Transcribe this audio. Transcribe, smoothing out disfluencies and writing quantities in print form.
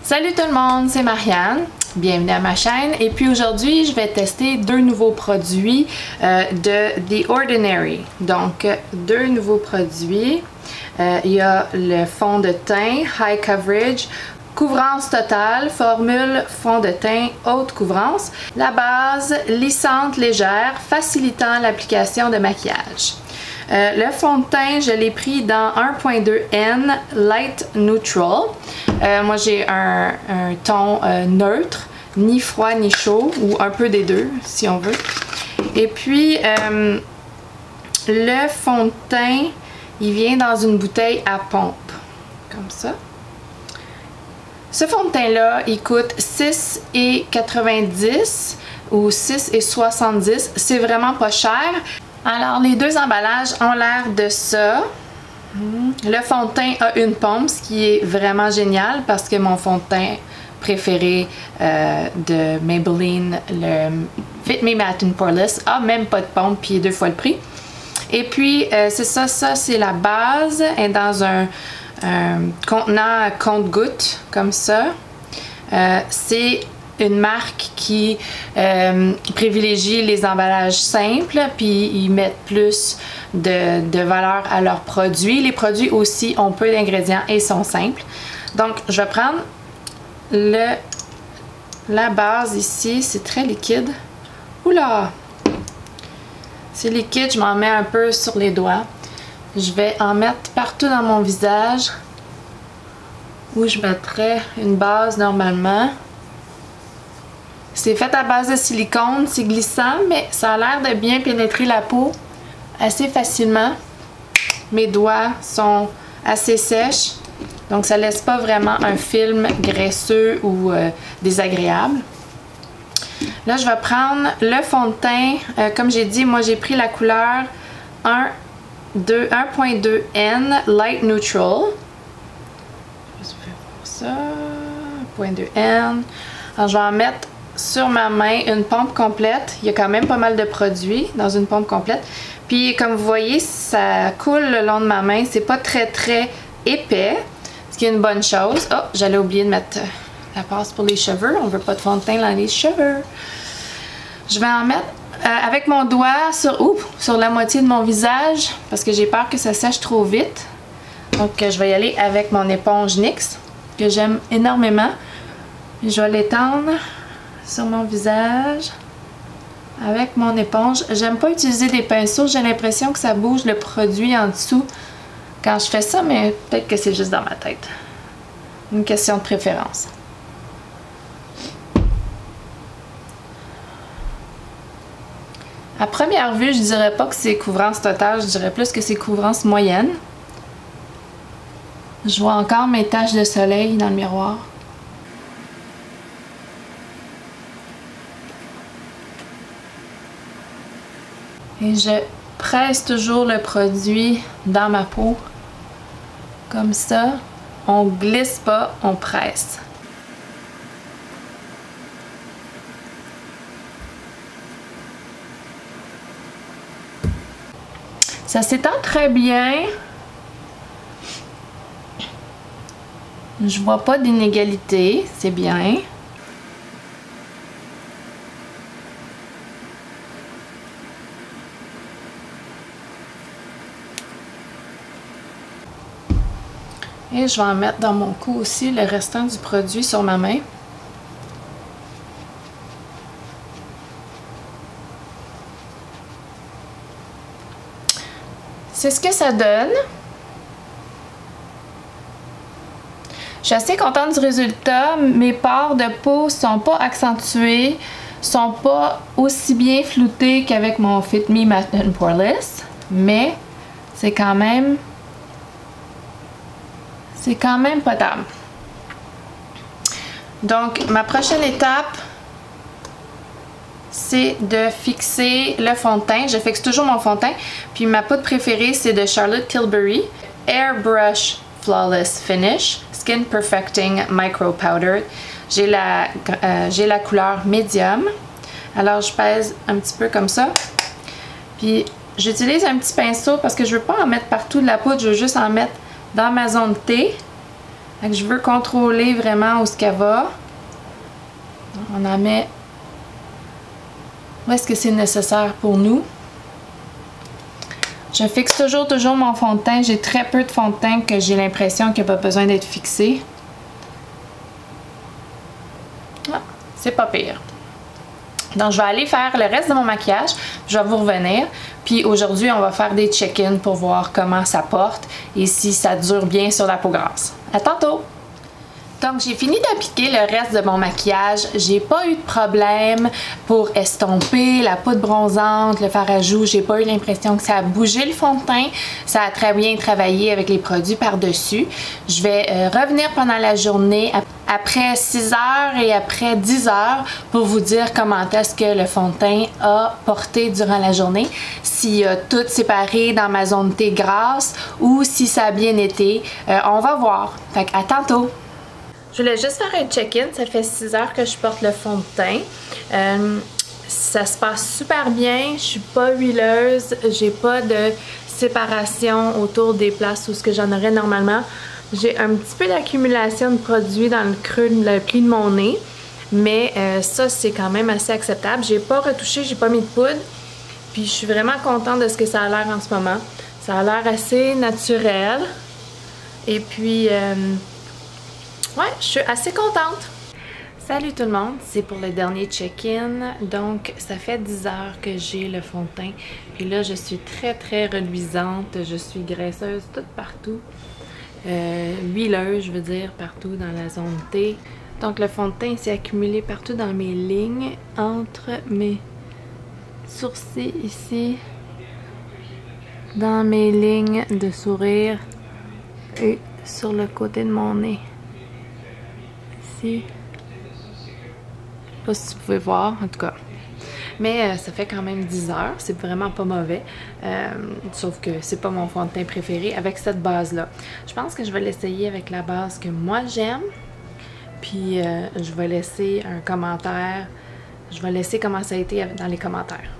Salut tout le monde, c'est Marianne. Bienvenue à ma chaîne. Et puis aujourd'hui, je vais tester deux nouveaux produits de The Ordinary. Donc, deux nouveaux produits. Il y a le fond de teint High Coverage, couvrance totale, formule fond de teint haute couvrance. La base lissante légère, facilitant l'application de maquillage. Le fond de teint, je l'ai pris dans 1.2N Light Neutral. Moi, j'ai un ton neutre, ni froid ni chaud, ou un peu des deux, si on veut. Et puis, le fond de teint, il vient dans une bouteille à pompe, comme ça. Ce fond de teint-là, il coûte 6,90 ou 6,70. C'est vraiment pas cher. Alors, les deux emballages ont l'air de ça. Le fond de teint a une pompe, ce qui est vraiment génial parce que mon fond de teint préféré de Maybelline, le Fit Me Matte and Poreless, a même pas de pompe puis est 2 fois le prix. Et puis, c'est ça c'est la base. Elle est dans un contenant à compte-gouttes, comme ça. C'est une marque qui privilégie les emballages simples, puis ils mettent plus de valeur à leurs produits. Les produits aussi ont peu d'ingrédients et sont simples. Donc, je vais prendre la base ici. C'est très liquide. Oula! C'est liquide, je m'en mets un peu sur les doigts. Je vais en mettre partout dans mon visage où je mettrais une base normalement. C'est fait à base de silicone, c'est glissant, mais ça a l'air de bien pénétrer la peau assez facilement. Mes doigts sont assez sèches, donc ça laisse pas vraiment un film graisseux ou désagréable. Là, je vais prendre le fond de teint. Comme j'ai dit, moi j'ai pris la couleur 1.2N Light Neutral. Je vais voir ça. 1.2N. Alors, je vais en mettre sur ma main une pompe complète. Il y a quand même pas mal de produits dans une pompe complète. Puis comme vous voyez, ça coule le long de ma main. C'est pas très épais, ce qui est une bonne chose. Oh, j'allais oublier de mettre la passe pour les cheveux. On veut pas de fond de teint dans les cheveux. Je vais en mettre avec mon doigt sur la moitié de mon visage parce que j'ai peur que ça sèche trop vite. Donc je vais y aller avec mon éponge NYX que j'aime énormément. Je vais l'étendre sur mon visage avec mon éponge. J'aime pas utiliser des pinceaux, j'ai l'impression que ça bouge le produit en dessous quand je fais ça, mais peut-être que c'est juste dans ma tête. Une question de préférence. À première vue, je dirais pas que c'est couvrance totale, je dirais plus que c'est couvrance moyenne. Je vois encore mes taches de soleil dans le miroir. Et je presse toujours le produit dans ma peau, comme ça. On glisse pas, on presse. Ça s'étend très bien. Je vois pas d'inégalité, c'est bien. Et je vais en mettre dans mon cou aussi le restant du produit sur ma main. C'est ce que ça donne. Je suis assez contente du résultat. Mes pores de peau sont pas accentués, sont pas aussi bien floutés qu'avec mon Fit Me Matte and Poreless, mais c'est quand même potable. Donc, ma prochaine étape, c'est de fixer le fond de teint. Je fixe toujours mon fond de teint. Puis ma poudre préférée, c'est de Charlotte Tilbury. Airbrush Flawless Finish Skin Perfecting Micro Powder. J'ai la couleur médium. Alors, je pèse un petit peu comme ça. Puis, j'utilise un petit pinceau parce que je ne veux pas en mettre partout de la poudre. Je veux juste en mettre dans ma zone T. Fait que je veux contrôler vraiment où ce qu'elle va. On en met où est-ce que c'est nécessaire pour nous. Je fixe toujours mon fond de teint. J'ai très peu de fond de teint que j'ai l'impression qu'il n'y a pas besoin d'être fixé. Ah, c'est pas pire. Donc, je vais aller faire le reste de mon maquillage. Je vais vous revenir. Puis aujourd'hui, on va faire des check-ins pour voir comment ça porte et si ça dure bien sur la peau grasse. À tantôt! Donc, j'ai fini d'appliquer le reste de mon maquillage. J'ai pas eu de problème pour estomper la poudre bronzante, le fard à joues. J'ai pas eu l'impression que ça a bougé le fond de teint. Ça a très bien travaillé avec les produits par-dessus. Je vais revenir pendant la journée après 6 heures et après 10 heures pour vous dire comment est-ce que le fond de teint a porté durant la journée. S'il a tout séparé dans ma zone T grasse ou si ça a bien été. On va voir. Fait qu'à tantôt! Je voulais juste faire un check-in. Ça fait 6 heures que je porte le fond de teint. Ça se passe super bien. Je suis pas huileuse. J'ai pas de séparation autour des places où ce que j'en aurais normalement. J'ai un petit peu d'accumulation de produits dans le creux le pli de mon nez. Mais ça, c'est quand même assez acceptable. J'ai pas retouché, j'ai pas mis de poudre. Puis je suis vraiment contente de ce que ça a l'air en ce moment. Ça a l'air assez naturel. Et puis... ouais, je suis assez contente. Salut tout le monde, c'est pour le dernier check-in. Donc, ça fait 10 heures que j'ai le fond de teint. Puis là, je suis très reluisante. Je suis graisseuse toute partout. Huileuse, je veux dire, partout dans la zone T. Donc, le fond de teint s'est accumulé partout dans mes lignes, entre mes sourcils ici, dans mes lignes de sourire et sur le côté de mon nez. Ici. Je sais pas si vous pouvez voir, en tout cas. Mais ça fait quand même 10 heures, c'est vraiment pas mauvais. Sauf que c'est pas mon fond de teint préféré avec cette base-là. Je pense que je vais l'essayer avec la base que moi j'aime. Puis je vais laisser un commentaire. Je vais laisser comment ça a été dans les commentaires.